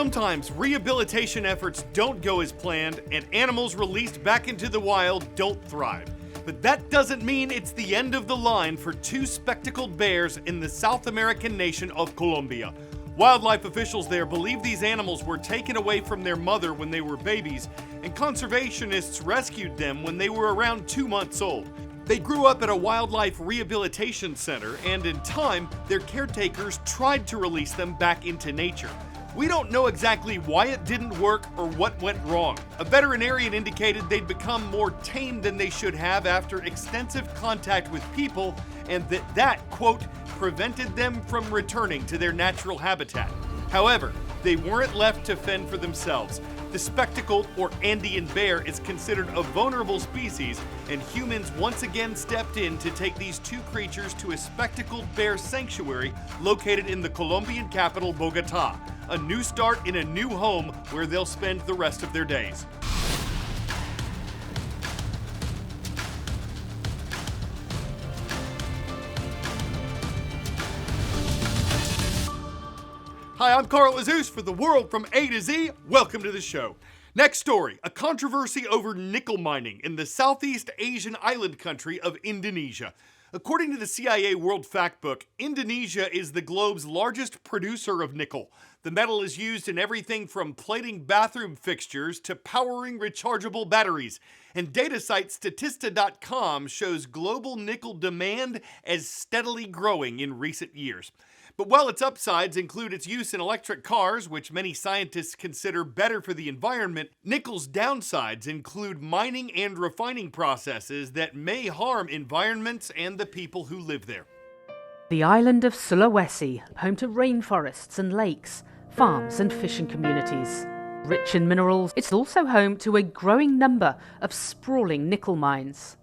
Sometimes rehabilitation efforts don't go as planned and animals released back into the wild don't thrive. But that doesn't mean it's the end of the line for two spectacled bears in the South American nation of Colombia. Wildlife officials there believe these animals were taken away from their mother when they were babies, and conservationists rescued them when they were around 2 months old. They grew up at a wildlife rehabilitation center, and in time, their caretakers tried to release them back into nature. We don't know exactly why it didn't work or what went wrong. A veterinarian indicated they'd become more tame than they should have after extensive contact with people, and that, quote, prevented them from returning to their natural habitat. However, they weren't left to fend for themselves. The spectacled or Andean bear is considered a vulnerable species, and humans once again stepped in to take these two creatures to a spectacled bear sanctuary located in the Colombian capital, Bogotá. A new start in a new home where they'll spend the rest of their days. Hi, I'm Carl Azus for The World from A to Z. Welcome to the show. Next story, a controversy over nickel mining in the Southeast Asian island country of Indonesia. According to the CIA World Factbook, Indonesia is the globe's largest producer of nickel. The metal is used in everything from plating bathroom fixtures to powering rechargeable batteries. And data site Statista.com shows global nickel demand as steadily growing in recent years. But while its upsides include its use in electric cars, which many scientists consider better for the environment, nickel's downsides include mining and refining processes that may harm environments and the people who live there. The island of Sulawesi, home to rainforests and lakes, farms and fishing communities. Rich in minerals, it's also home to a growing number of sprawling nickel mines.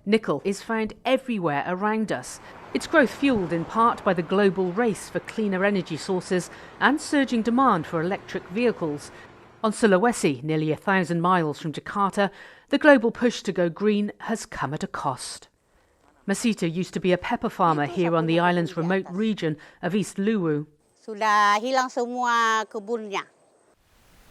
Nickel is found everywhere around us. Its growth fueled in part by the global race for cleaner energy sources and surging demand for electric vehicles. On Sulawesi, nearly 1,000 miles from Jakarta, the global push to go green has come at a cost. Masita used to be a pepper farmer here on the island's remote region of East Luwu. Sudah hilang semua kebunnya.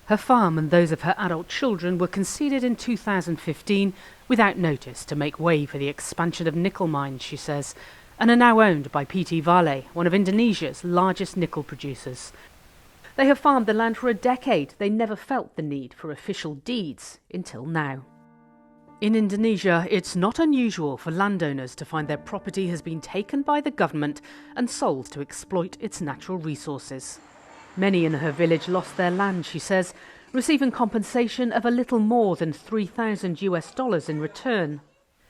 Her farm and those of her adult children were conceded in 2015 without notice to make way for the expansion of nickel mines, she says, and are now owned by PT Vale, one of Indonesia's largest nickel producers. They have farmed the land for a decade. They never felt the need for official deeds until now. In Indonesia, it's not unusual for landowners to find their property has been taken by the government and sold to exploit its natural resources. Many in her village lost their land, she says, receiving compensation of a little more than $3,000 in return.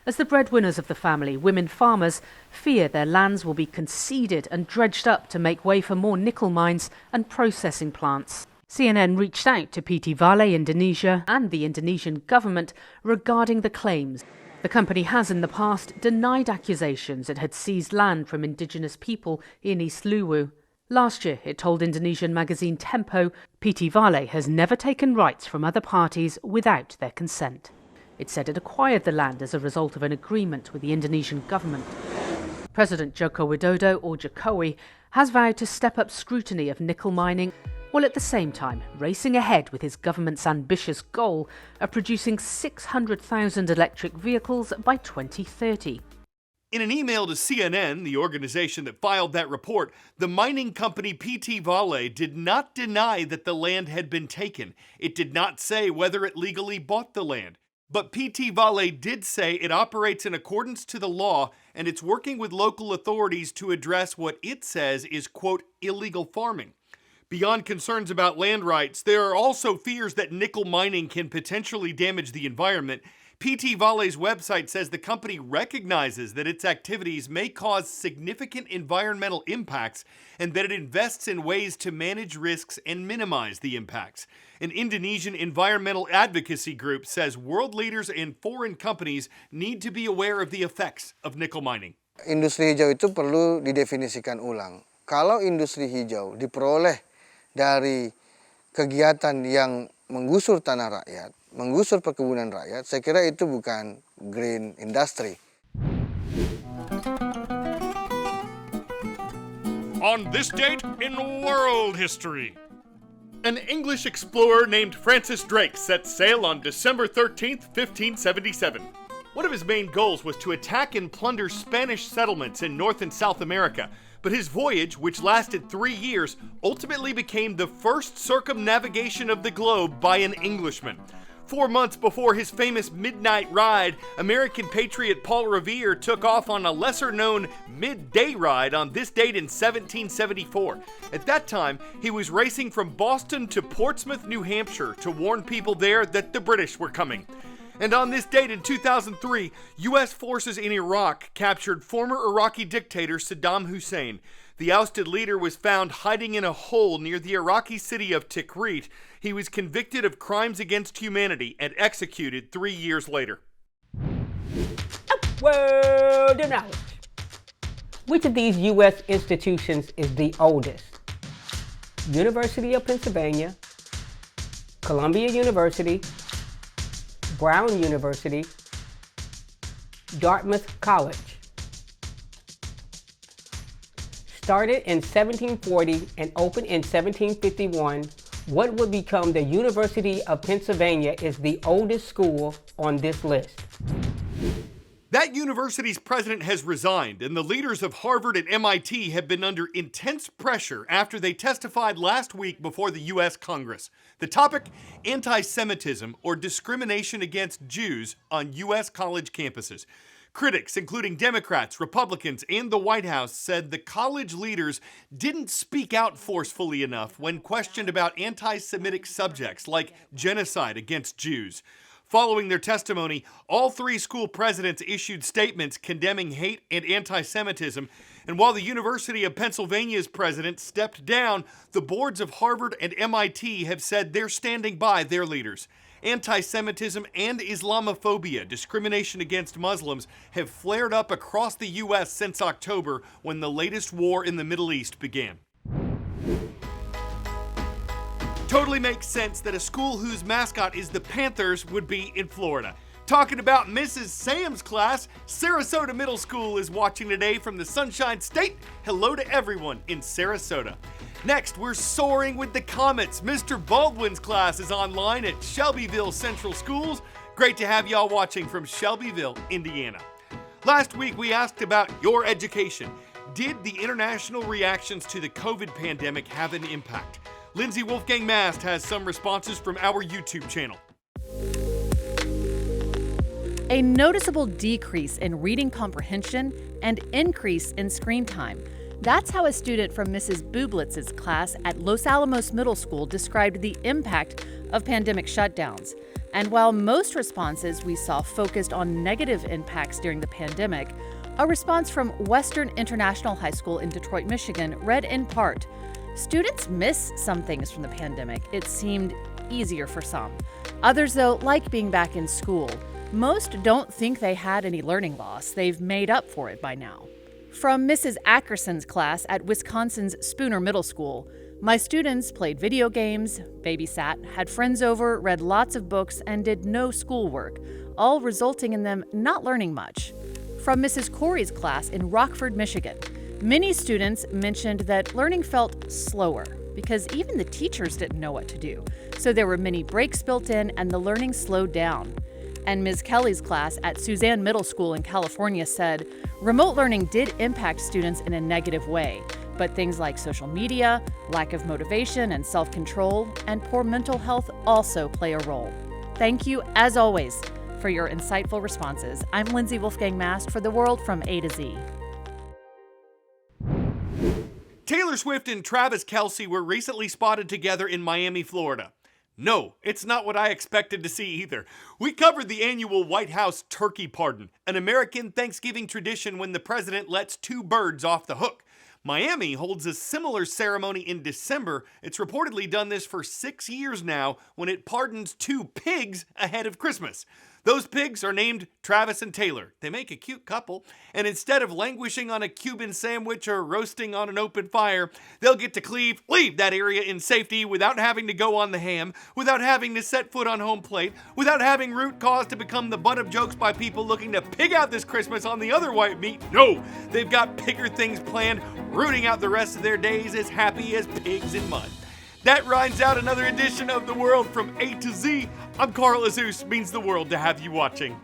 As the breadwinners of the family, women farmers fear their lands will be conceded and dredged up to make way for more nickel mines and processing plants. CNN reached out to PT Vale Indonesia and the Indonesian government regarding the claims. The company has in the past denied accusations it had seized land from indigenous people in East Luwu. Last year, it told Indonesian magazine Tempo, PT Vale has never taken rights from other parties without their consent. It said it acquired the land as a result of an agreement with the Indonesian government. President Joko Widodo, or Jokowi, has vowed to step up scrutiny of nickel mining, while at the same time racing ahead with his government's ambitious goal of producing 600,000 electric vehicles by 2030. In an email to CNN, the organization that filed that report, the mining company PT Vale did not deny that the land had been taken. It did not say whether it legally bought the land. But PT Vale did say it operates in accordance to the law, and it's working with local authorities to address what it says is, quote, illegal farming. Beyond concerns about land rights, there are also fears that nickel mining can potentially damage the environment. PT Vale's website says the company recognizes that its activities may cause significant environmental impacts and that it invests in ways to manage risks and minimize the impacts. An Indonesian environmental advocacy group says world leaders and foreign companies need to be aware of the effects of nickel mining. Industri hijau itu perlu didefinisikan ulang. Kalau industri hijau diperoleh dari kegiatan yang menggusur tanah rakyat, menggusur perkebunan rakyat, saya kira itu bukan green industry. On this date in world history. An English explorer named Francis Drake set sail on December 13th, 1577. One of his main goals was to attack and plunder Spanish settlements in North and South America, but his voyage, which lasted 3 years, ultimately became the first circumnavigation of the globe by an Englishman. 4 months before his famous midnight ride, American patriot Paul Revere took off on a lesser-known midday ride on this date in 1774. At that time, he was racing from Boston to Portsmouth, New Hampshire, to warn people there that the British were coming. And on this date in 2003, U.S. forces in Iraq captured former Iraqi dictator Saddam Hussein. The ousted leader was found hiding in a hole near the Iraqi city of Tikrit. He was convicted of crimes against humanity and executed 3 years later. Word of knowledge. Which of these U.S. institutions is the oldest? University of Pennsylvania, Columbia University, Brown University, Dartmouth College. Started in 1740 and opened in 1751, what would become the University of Pennsylvania is the oldest school on this list. That university's president has resigned, and the leaders of Harvard and MIT have been under intense pressure after they testified last week before the U.S. Congress. The topic, anti-Semitism or discrimination against Jews on U.S. college campuses. Critics, including Democrats, Republicans, and the White House, said the college leaders didn't speak out forcefully enough when questioned about anti-Semitic subjects like genocide against Jews. Following their testimony, all 3 school presidents issued statements condemning hate and anti-Semitism, and while the University of Pennsylvania's president stepped down, the boards of Harvard and MIT have said they're standing by their leaders. Anti-Semitism and Islamophobia, discrimination against Muslims, have flared up across the U.S. since October, when the latest war in the Middle East began. Totally makes sense that a school whose mascot is the Panthers would be in Florida. Talking about Mrs. Sam's class, Sarasota Middle School is watching today from the Sunshine State. Hello to everyone in Sarasota. Next, we're soaring with the comets. Mr. Baldwin's class is online at Shelbyville Central Schools. Great to have y'all watching from Shelbyville, Indiana. Last week, we asked about your education. Did the international reactions to the COVID pandemic have an impact? Lindsay Wolfgang Mast has some responses from our YouTube channel. A noticeable decrease in reading comprehension and increase in screen time. That's how a student from Mrs. Bublitz's class at Los Alamos Middle School described the impact of pandemic shutdowns. And while most responses we saw focused on negative impacts during the pandemic, a response from Western International High School in Detroit, Michigan read in part, "Students miss some things from the pandemic. It seemed easier for some. Others, though, like being back in school. Most don't think they had any learning loss. They've made up for it by now." From Mrs. Ackerson's class at Wisconsin's Spooner Middle School, "My students played video games, babysat, had friends over, read lots of books, and did no schoolwork, all resulting in them not learning much." From Mrs. Corey's class in Rockford, Michigan, many students mentioned that learning felt slower because even the teachers didn't know what to do, so there were many breaks built in and the learning slowed down. And Ms. Kelly's class at Suzanne Middle School in California said, "Remote learning did impact students in a negative way, but things like social media, lack of motivation and self-control, and poor mental health also play a role." Thank you, as always, for your insightful responses. I'm Lindsay Wolfgang Mast for The World from A to Z. Taylor Swift and Travis Kelce were recently spotted together in Miami, Florida. No, it's not what I expected to see either. We covered the annual White House turkey pardon, an American Thanksgiving tradition when the president lets 2 birds off the hook. Miami holds a similar ceremony in December. It's reportedly done this for 6 years now when it pardons 2 pigs ahead of Christmas. Those pigs are named Travis and Taylor. They make a cute couple, and instead of languishing on a Cuban sandwich or roasting on an open fire, they'll get to leave that area in safety without having to go on the ham, without having to set foot on home plate, without having root cause to become the butt of jokes by people looking to pig out this Christmas on the other white meat. No, they've got bigger things planned, rooting out the rest of their days as happy as pigs in mud. That rounds out another edition of The World from A to Z. I'm Carl Azus, means the world to have you watching.